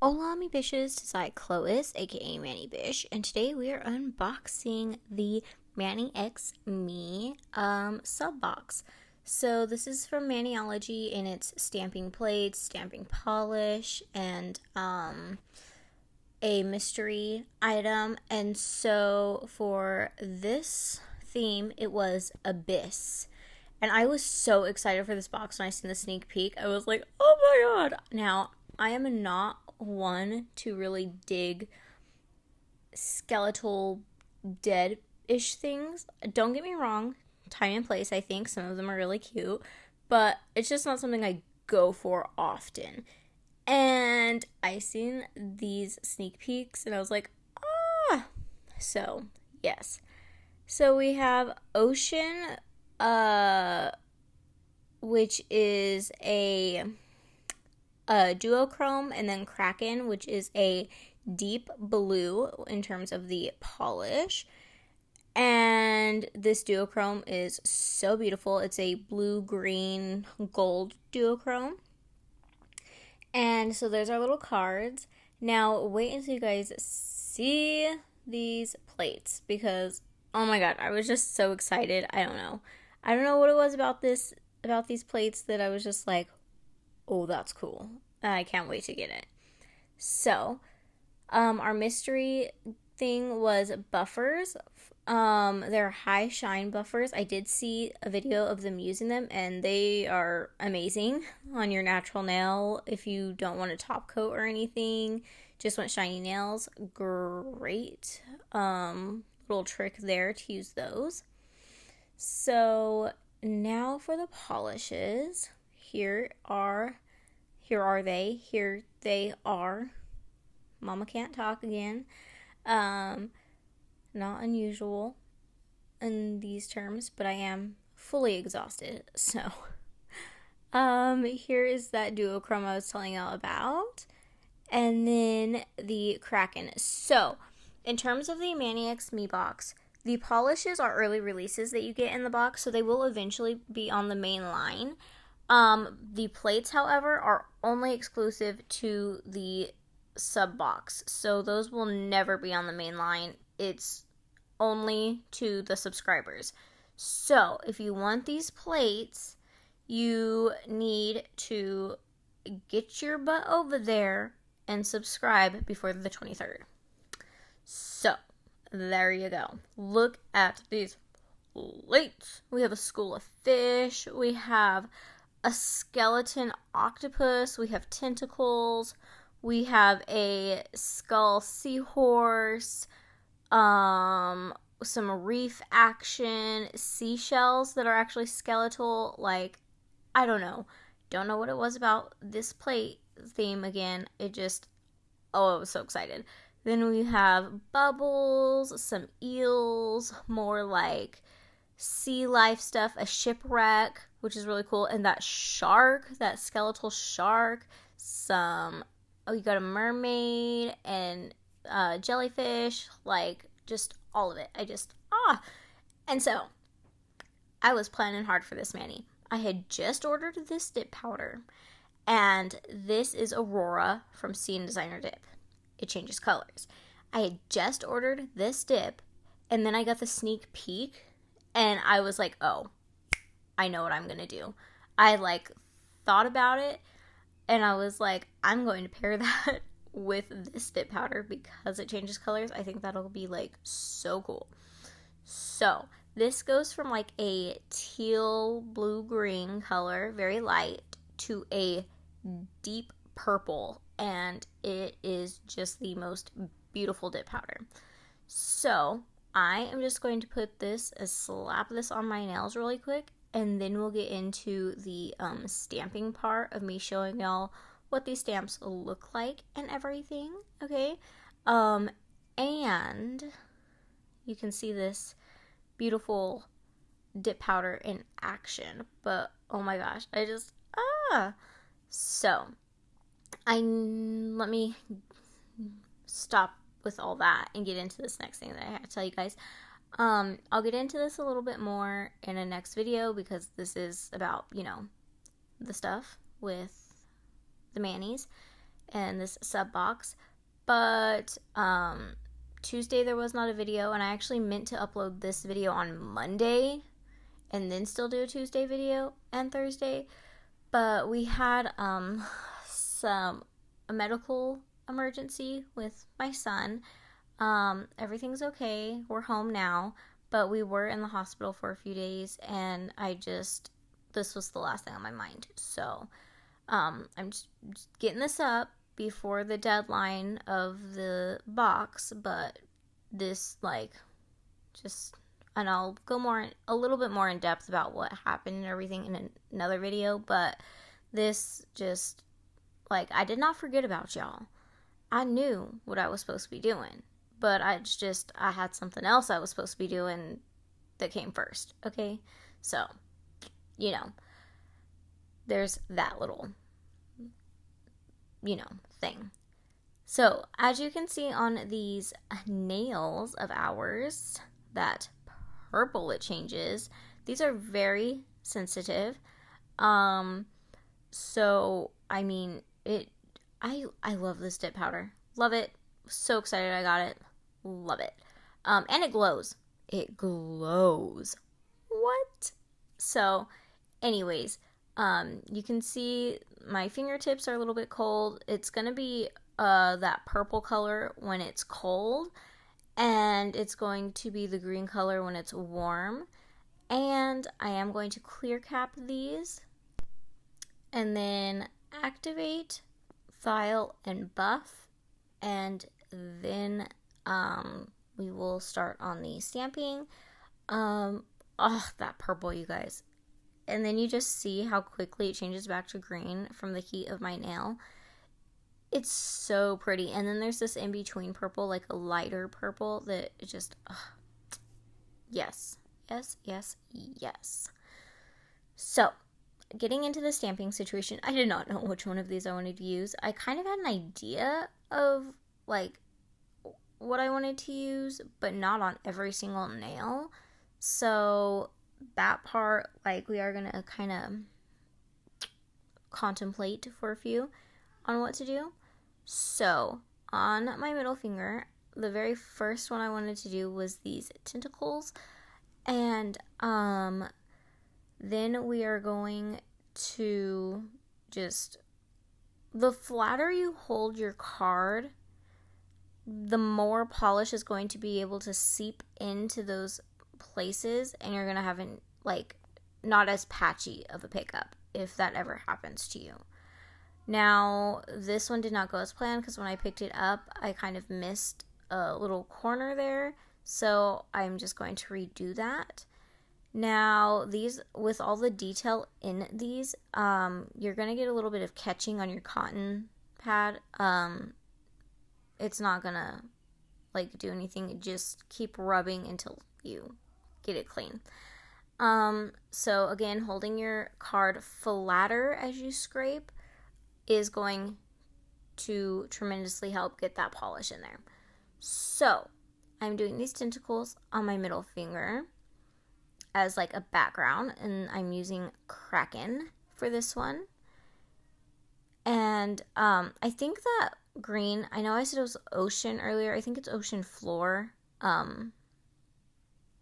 Hola me bitches, this is Clois, aka Manny Bish, and today we are unboxing the Manny X Me sub box. So this is from Maniology, and it's stamping plates, stamping polish, and a mystery item. And so for this theme, it was Abyss. And I was so excited for this box when I seen the sneak peek. I was like, oh my god. Now, I am not one to really dig skeletal dead-ish things. Don't get me wrong, time and place, I think some of them are really cute, but it's just not something I go for often. And I seen these sneak peeks and I was like, ah. So, yes. So we have Ocean, which is a duochrome, and then Kraken, which is a deep blue in terms of the polish. And this duochrome is so beautiful. It's a blue, green, gold duochrome. And so there's our little cards. Now, wait until you guys see these plates because, oh my god, I was just so excited. I don't know. I don't know what it was about these plates that I was just like, oh, that's cool. I can't wait to get it. So, our mystery thing was buffers. They're high shine buffers. I did see a video of them using them, and they are amazing on your natural nail. If you don't want a top coat or anything, just want shiny nails, great. Little trick there to use those. So now for the polishes. Here they are. Mama can't talk again. Not unusual in these terms, but I am fully exhausted. So, here is that duochrome I was telling y'all about. And then the Kraken. So, in terms of the Manny X Me box, the polishes are early releases that you get in the box, so they will eventually be on the main line. The plates, however, are only exclusive to the sub box, so those will never be on the main line. It's only to the subscribers. So if you want these plates, you need to get your butt over there and subscribe before the 23rd. So there you go. Look at these plates. We have a school of fish. We have a skeleton octopus. We have tentacles. We have a skull seahorse. Some reef action, seashells that are actually skeletal. Like, I don't know what it was about this plate theme again. It just, oh, I was so excited. Then we have bubbles, some eels, more like sea life stuff, a shipwreck, which is really cool, and that shark, that skeletal shark, you got a mermaid and jellyfish, like just all of it. And so I was planning hard for this Manny. I had just ordered this dip powder, and this is Aurora from Scene Designer Dip. It changes colors. I had just ordered this dip, and then I got the sneak peek, and I was like, oh, I know what I'm gonna do. I thought about it, and I was like, I'm going to pair that with this dip powder because it changes colors. I think that'll be so cool. So this goes from a teal blue green color, very light, to a deep purple, and it is just the most beautiful dip powder. So I am just going to slap this on my nails really quick, and then we'll get into the stamping part of me showing y'all what these stamps look like and everything, okay? And you can see this beautiful dip powder in action, but oh my gosh, so let me stop with all that and get into this next thing that I have to tell you guys. I'll get into this a little bit more in a next video because this is about, the stuff with the Mannies. and this sub box. But Tuesday there was not a video, and I actually meant to upload this video on Monday and then still do a Tuesday video and Thursday. But we had a medical emergency with my son. Everything's okay. We're home now, but we were in the hospital for a few days, and this was the last thing on my mind. So I'm just getting this up before the deadline of the box, but this, and I'll go a little bit more in depth about what happened and everything in another video, but this just, I did not forget about y'all. I knew what I was supposed to be doing, but I had something else I was supposed to be doing that came first, okay? So, there's that little, thing. So, as you can see on these nails of ours, that purple it changes, these are very sensitive. So, I mean, I love this dip powder. Love it. So excited I got it. Love it. And it glows. It glows. What? So, anyways, you can see my fingertips are a little bit cold. It's going to be that purple color when it's cold, and it's going to be the green color when it's warm. And I am going to clear cap these, and then activate, file, and buff, and then we will start on the stamping. That purple, you guys. And then you just see how quickly it changes back to green from the heat of my nail. It's so pretty. And then there's this in-between purple, like a lighter purple, that it just, yes. Yes, yes, yes. So, getting into the stamping situation, I did not know which one of these I wanted to use. I kind of had an idea of, what I wanted to use, but not on every single nail. So, that part, we are going to kind of contemplate for a few on what to do. So, on my middle finger, the very first one I wanted to do was these tentacles. And then we are going to the flatter you hold your card, the more polish is going to be able to seep into those places, and you're going to have not as patchy of a pickup if that ever happens to you. Now, this one did not go as planned because when I picked it up, I kind of missed a little corner there. So I'm just going to redo that. Now, these, with all the detail in these, you're going to get a little bit of catching on your cotton pad. It's not going to, do anything. Just keep rubbing until you get it clean. So, again, holding your card flatter as you scrape is going to tremendously help get that polish in there. So, I'm doing these tentacles on my middle finger as a background, and I'm using Kraken for this one. And I think that green, I know I said it was ocean earlier, I think it's ocean floor.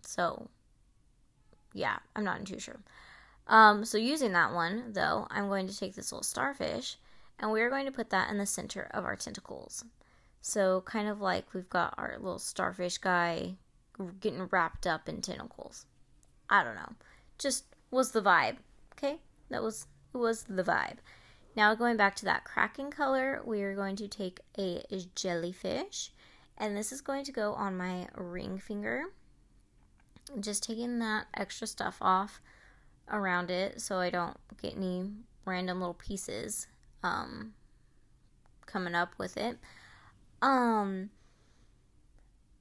So yeah, I'm not too sure. So using that one, though, I'm going to take this little starfish, and we're going to put that in the center of our tentacles. So kind of we've got our little starfish guy getting wrapped up in tentacles. I don't know. Just was the vibe. Okay? It was the vibe. Now going back to that Kraken color, we are going to take a jellyfish, and this is going to go on my ring finger. Just taking that extra stuff off around it so I don't get any random little pieces coming up with it.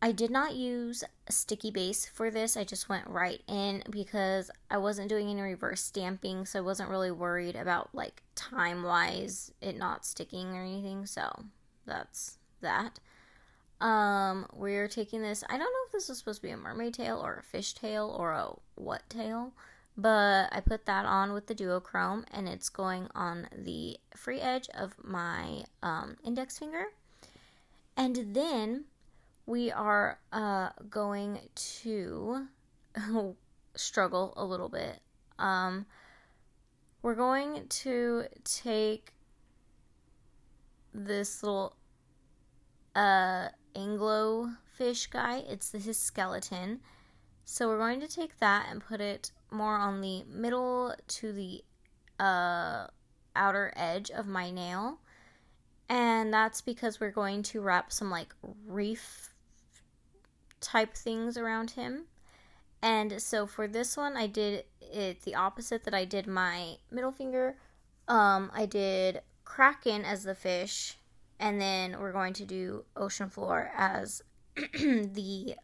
I did not use a sticky base for this. I just went right in because I wasn't doing any reverse stamping, so I wasn't really worried about time-wise it not sticking or anything. So that's that. We're taking this. I don't know if this was supposed to be a mermaid tail or a fish tail or a what tail, But I put that on with the duochrome, and it's going on the free edge of my index finger. And then we are going to struggle a little bit. We're going to take this little anglerfish guy. It's his skeleton. So we're going to take that and put it more on the middle to the outer edge of my nail. And that's because we're going to wrap some like reef type things around him. And so for this one, I did it the opposite that I did my middle finger. I did Kraken as the fish, and then we're going to do ocean floor as the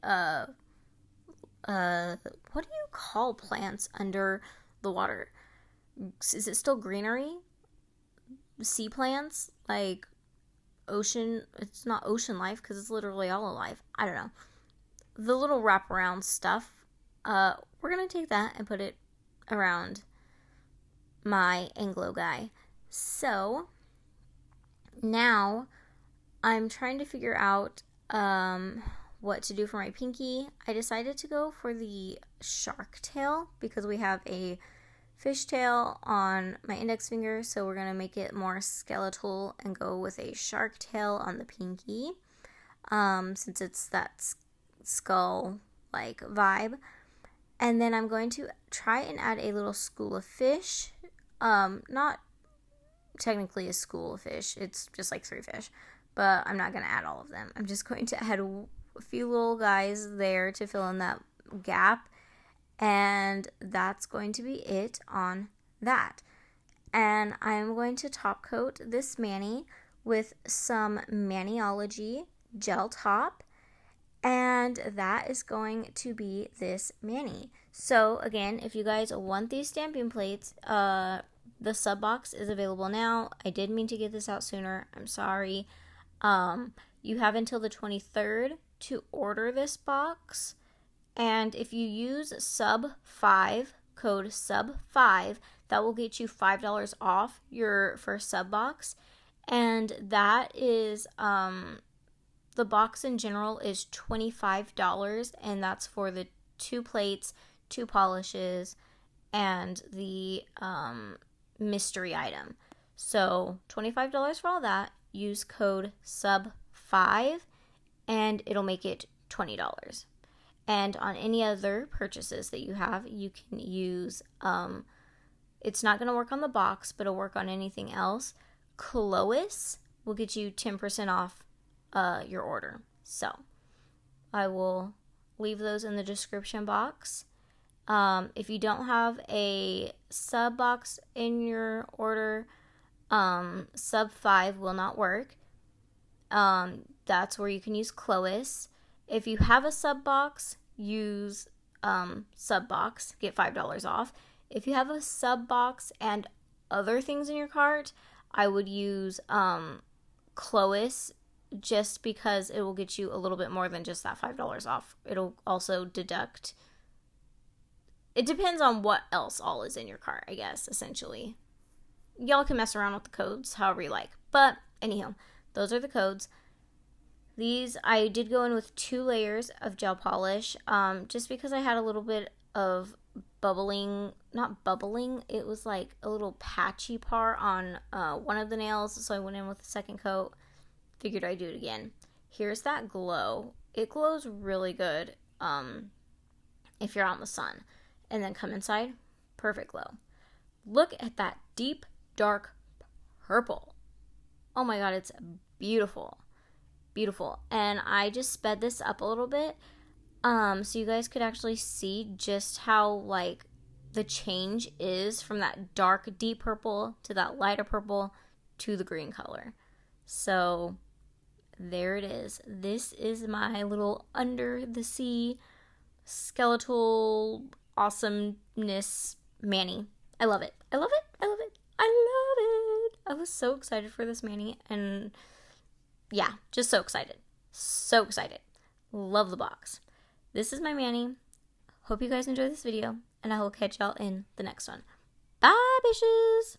what do you call plants under the water? Is it still greenery? Sea plants? Like ocean, it's not ocean life because it's literally all alive. I don't know. The little wraparound stuff. We're going to take that and put it around my Anglo guy. So now I'm trying to figure out what to do for my pinky. I decided to go for the shark tail because we have a fish tail on my index finger, so we're going to make it more skeletal and go with a shark tail on the pinky, since it's that skull like vibe. And then I'm going to try and add a little school of fish. Not technically a school of fish, it's just like 3 fish, but I'm not going to add all of them. I'm just going to add a few little guys there to fill in that gap, and that's going to be it on that. And I'm going to top coat this mani with some Maniology gel top, and that is going to be this mani. So again, if you guys want these stamping plates, the sub box is available now. I did mean to get this out sooner. I'm sorry. You have until the 23rd to order this box. And if you use sub5, code sub5, that will get you $5 off your first sub box. And that is, the box in general is $25, and that's for the 2 plates, 2 polishes, and the mystery item. So $25 for all that. Use code sub5, and it'll make it $20. And on any other purchases that you have, you can use, it's not going to work on the box, but it'll work on anything else. Cloyce will get you 10% off your order. So I will leave those in the description box. If you don't have a sub box in your order, sub 5 will not work. That's where you can use Cloyce. If you have a sub box, use sub box, get $5 off. If you have a sub box and other things in your cart, I would use Cloyce, just because it will get you a little bit more than just that $5 off. It'll also deduct. It depends on what else all is in your cart, I guess, essentially. Y'all can mess around with the codes however you like. But anyhow, those are the codes. These, I did go in with 2 layers of gel polish, just because I had a little bit of not bubbling, it was like a little patchy part on one of the nails, so I went in with the second coat. Figured I'd do it again. Here's that glow. It glows really good if you're out in the sun. And then come inside, perfect glow. Look at that deep, dark purple. Oh my god, it's beautiful. Beautiful. And I just sped this up a little bit so you guys could actually see just how like the change is from that dark, deep purple to that lighter purple to the green color. So there it is. This is my little under the sea skeletal awesomeness mani. I love it. I love it. I love it. I love it. I was so excited for this mani, and yeah, just so excited. So excited. Love the box. This is my mani. Hope you guys enjoyed this video, and I will catch y'all in the next one. Bye, bitches!